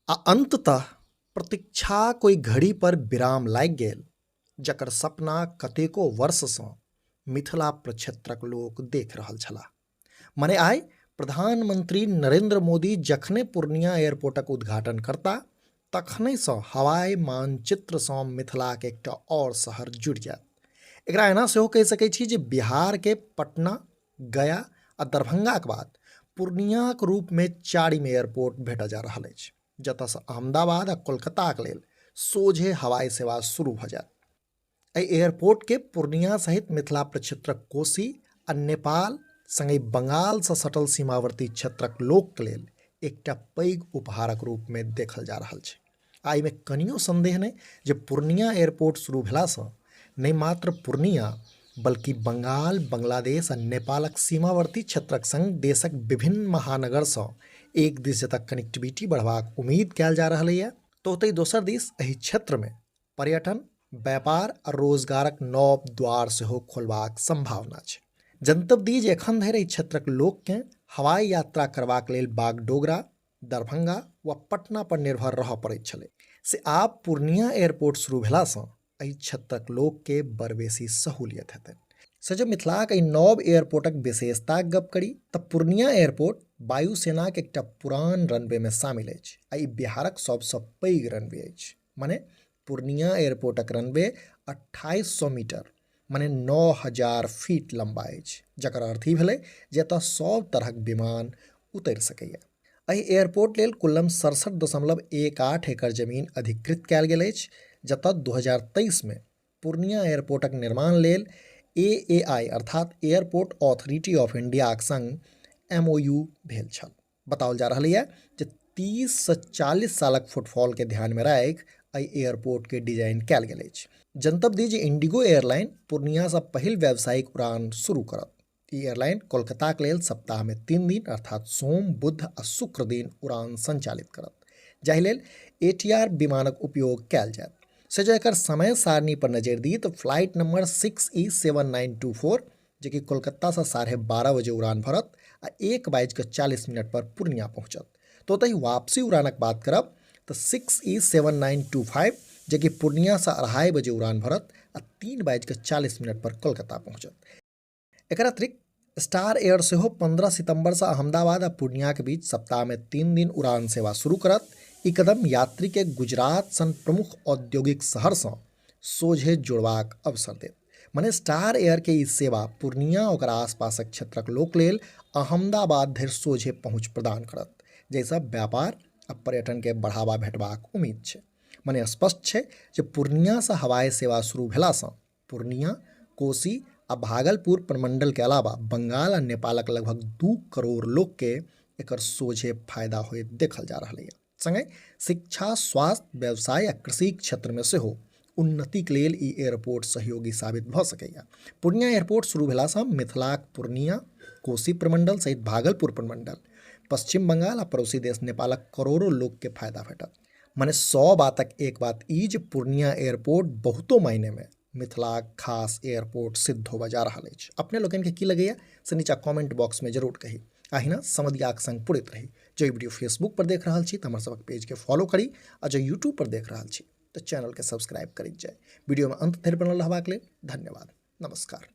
अंततः प्रतीक्षा कोई घड़ी पर विराम लागि गेल, जकर सपना कतेको वर्षसँ मिथिला प्रक्षेत्रक लोक देख रहल छलाह। मने आइ प्रधानमंत्री नरेंद्र मोदी जखने पूर्णिया एयरपोर्टक उद्घाटन करता तखनहिसँ हवाई मानचित्रसँ मिथिलाक एकटा और शहर जुड़ि जायत। एकरा एना सेहो कहि सकैत छी जे बिहार के पटना, गया आ दरभंगाक बाद पूर्णियाक रूपमे चारिम एयरपोर्ट भेटऽ जा रहल अछि, जतऽसँ अहमदाबाद आ कोलकाताक लेल सोझे हवाई सेवा शुरू भऽ जायत। एहि एयरपोर्ट के पूर्णिया सहित मिथिला प्रक्षेत्रक कोशी आ नेपाल संगे बंगालसँ सटल सीमावर्ती क्षेत्रक लोकक लेल एकटा पैघ उपहारक रूपमे देखल जा रहल छै। आ एहिमे कनियो संदेह नहि जे पूर्णिया एयरपोर्ट शुरू भेलासँ नहि मात्र पूर्णिया बल्कि बंगाल, बांग्लादेश आ नेपालक सीमावर्ती क्षेत्रक संग देशक विभिन्न महानगरसँ एक दिस जतऽ कनेक्टिविटी बढ़बाक उम्मीद कयल जा रहलैए, तऽ ओतहि दोसर दिस एहि क्षेत्रमे पर्यटन, व्यापार आ रोजगारक नव द्वार सेहो खोलबाक संभावना छै। जनतब दी जे एखन धरि एहि क्षेत्रक लोककेँ हवाई यात्रा करबाक लेल बागडोगरा, दरभंगा वा पटना पर निर्भर रहऽ पड़ैत छलै, से आब पूर्णिया एयरपोर्ट शुरू भेलासँ एहि क्षेत्रक लोकके बड़ बेसी सहूलियत हेतनि। से जब मिथिलाक एहि नव एयरपोर्टक विशेषताक गप करी तऽ पूर्णिया एयरपोर्ट वायुसेनाक एकटा पुरान रनवेमे शामिल अछि आ ई बिहारक सबसँ पैघ रनवे अछि। मने पूर्णिया एयरपोर्टक रनवे 2800 मीटर मने 9000 फीट लम्बा अछि, जकर अर्थ ई भेलै जे एतऽ सब तरहक विमान उतरि सकैए। एहि एयरपोर्ट लेल कुल्लम 67.18 एकड़ जमीन अधिकृत कयल गेल अछि, जतऽ 2023 में पूर्णिया एयरपोर्टक निर्माण लेल AAI अर्थात एयरपोर्ट अथॉरिटी ऑफ इंडियाक संग MOU भेल छल। बताओल जा रहल यऽ जे 30 से 40 सालक फुटफॉलके ध्यानमे राखि एहि एयरपोर्टके डिजाइन कयल गेल अछि। जनतब दी जे इंडिगो एयरलाइन पूर्णियासँ पहिल व्यावसायिक उड़ान शुरू करत। ई एयरलाइन कोलकाताक लेल सप्ताहमे 3 दिन अर्थात सोम, बुध आ शुक्र दिन उड़ान संचालित करत, जाहि लेल ATR विमानक उपयोग कयल जायत। से जो एकर समय सारणी पर नजर दी तो फ्लाइट नंबर 6E7924 जे कि कोलकाता से 12:30 बजे उड़ान भरत आ 1:40 पर पूर्णिया पहुँचत। तो ओतहि वापसी उड़ानक बात करब तो 6E7925 जे कि पूर्णिया से 2:30 बजे उड़ान भरत आ 3:40 पर कोलकाता पहुँचत। एकर अतिरिक्त स्टार एयर सेहो 15 सितंबर से अहमदाबाद आ पूर्णिया के बीच सप्ताह में 3 दिन उड़ान सेवा शुरू करत। ई कदम यात्री के गुजरात सन प्रमुख औद्योगिक शहर से सोझे जोड़बाक अवसर देत। मने स्टार एयर के ई सेवा पूर्णिया और आसपासक क्षेत्रक लोक लेल अहमदाबाद धरि सोझे पहुँच प्रदान करत, जाहिसँ व्यापार आ पर्यटन के बढ़ावा भेटबाक उम्मीद छै। मने स्पष्ट छै जे पूर्णिया से हवाई सेवा शुरू भेलासँ पूर्णिया, कोशी आ भागलपुर प्रमंडल के अलावा बंगाल आ नेपालक लगभग 2 करोड़ लोक के एकर सोझे फायदा होइत देखल जा रहल है। संगे शिक्षा, स्वास्थ्य, व्यवसाय आ कृषि क्षेत्र में सेहो उन्नतिक लेल ई एयरपोर्ट सहयोगी साबित भऽ सकैए। पूर्णिया एयरपोर्ट शुरू भेलासँ मिथिलाक पूर्णिया, कोशी प्रमंडल सहित भागलपुर प्रमंडल, पश्चिम बंगाल आ पड़ोसी देश नेपालक करोड़ों लोक के फायदा भेटत। मने 100 बातक एक बात ई जे पूर्णिया एयरपोर्ट बहुतो मायने में मिथिलाक खास एयरपोर्ट सिद्ध होबऽ जा रहल अछि। अपने लोगन के की लगैए से नीचा कमेंट बॉक्स में जरूर कही। अहिना समधियाक संग पुरैत रही। जो वीडियो फेसबुक पर देख रहल छी तऽ हमर सबक पेज के फॉलो करी आ जो यूट्यूब पर देख रहल छी तऽ चैनल के सब्सक्राइब करी जाय। वीडियो में अंत धरि बनल रहबाक लेल धन्यवाद। नमस्कार।